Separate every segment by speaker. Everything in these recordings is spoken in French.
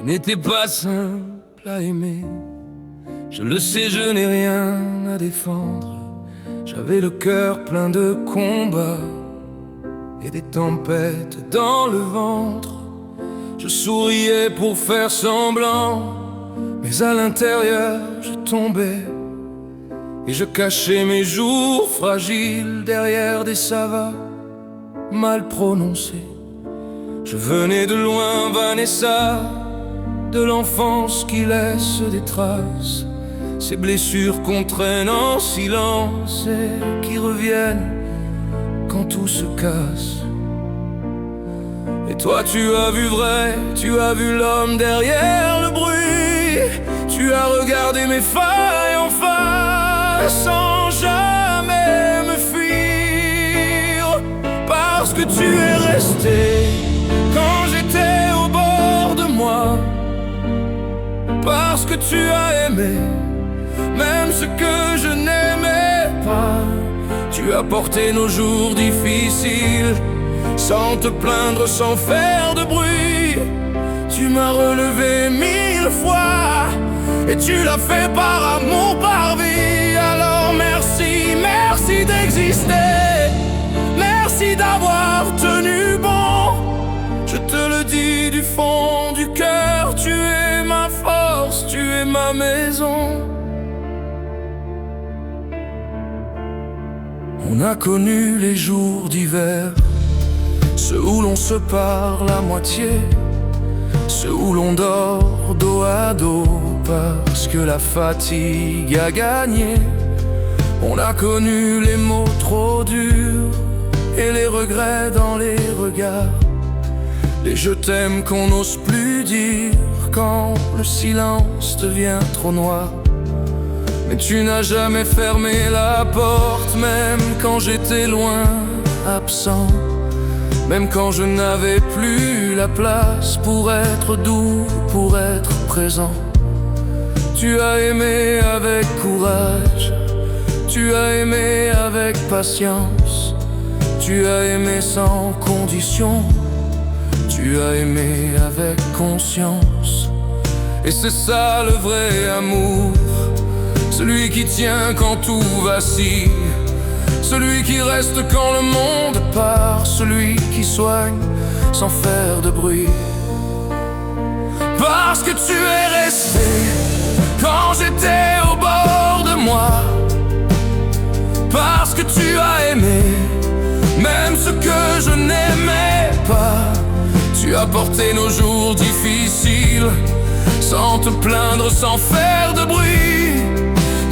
Speaker 1: n'était pas simple à aimer. Je le sais, je n'ai rien à défendre. J'avais le cœur plein de combats et des tempêtes dans le ventre. Je souriais pour faire semblant, mais à l'intérieur je tombais. Et je cachais mes jours fragiles derrière des savas mal prononcés. Je venais de loin, Vanessa, de l'enfance qui laisse des traces. Ces blessures qu'on traîne en silence et qui reviennent quand tout se casse. Et toi tu as vu vrai, tu as vu l'homme derrière le bruit. Tu as regardé mes failles en face sans jamais me fuir. Parce que tu es resté quand j'étais au bord de moi. Parce que tu as aimé même ce que je n'aimais pas. Tu as porté nos jours difficiles sans te plaindre, sans faire de bruit. Tu m'as relevé 1000 fois et tu l'as fait par amour, par vie. Alors merci, merci d'exister. Merci d'avoir tenu bon. Je te le dis du fond du cœur, tu es ma force, tu es ma maison. On a connu les jours d'hiver, ceux où l'on se parle à moitié, ceux où l'on dort dos à dos parce que la fatigue a gagné. On a connu les mots trop durs et les regrets dans les regards, les je t'aime qu'on n'ose plus dire quand le silence devient trop noir. Mais tu n'as jamais fermé la porte, même quand j'étais loin, absent. Même quand je n'avais plus la place pour être doux, pour être présent. Tu as aimé avec courage, tu as aimé avec patience. Tu as aimé sans condition, tu as aimé avec conscience. Et c'est ça le vrai amour, celui qui tient quand tout vacille, celui qui reste quand le monde part, celui qui soigne sans faire de bruit. Parce que tu es resté quand j'étais au bord de moi. Parce que tu as aimé même ce que je n'aimais pas. Tu as porté nos jours difficiles sans te plaindre, sans faire de bruit.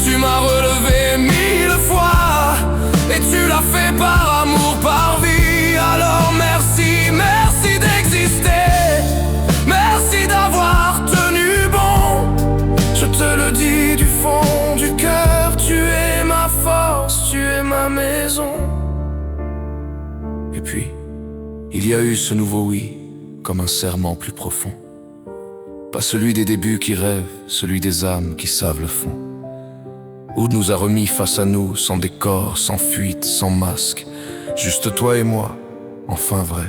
Speaker 1: Tu m'as relevé 1000 fois et tu l'as fait par amour, par vie. Alors merci, merci d'exister. Merci d'avoir tenu bon. Je te le dis du fond du cœur, tu es ma force, tu es ma maison. Et puis, il y a eu ce nouveau oui, comme un serment plus profond. Pas celui des débuts qui rêvent, celui des âmes qui savent le fond. Oud nous a remis face à nous, sans décor, sans fuite, sans masque. Juste toi et moi, enfin vrai,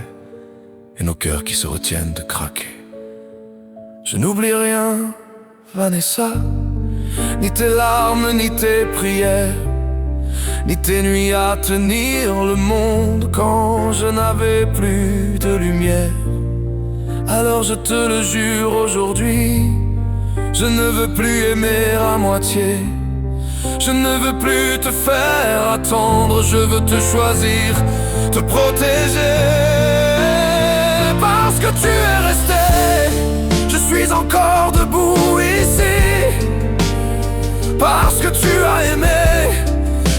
Speaker 1: et nos cœurs qui se retiennent de craquer. Je n'oublie rien, Vanessa, ni tes larmes, ni tes prières, ni tes nuits à tenir le monde quand je n'avais plus de lumière. Alors je te le jure aujourd'hui, je ne veux plus aimer à moitié. Je ne veux plus te faire attendre, je veux te choisir, te protéger. Parce que tu es resté, je suis encore debout ici. Parce que tu as aimé,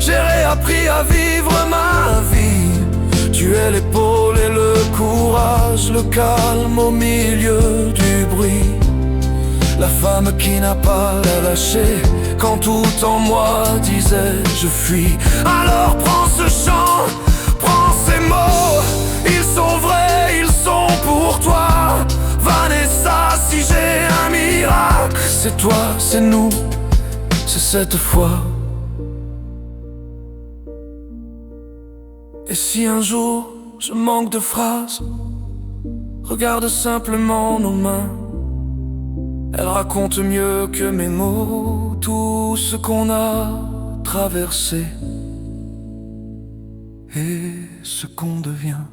Speaker 1: j'ai réappris à vivre ma vie. Tu es l'épaule et le courage, le calme au milieu du bruit. La femme qui n'a pas la lâcher quand tout en moi disait je fuis. Alors prends ce chant, prends ces mots, ils sont vrais, ils sont pour toi. Vanessa, si j'ai un miracle, c'est toi, c'est nous, c'est cette fois. Et si un jour je manque de phrases, regarde simplement nos mains. Elle raconte mieux que mes mots tout ce qu'on a traversé et ce qu'on devient.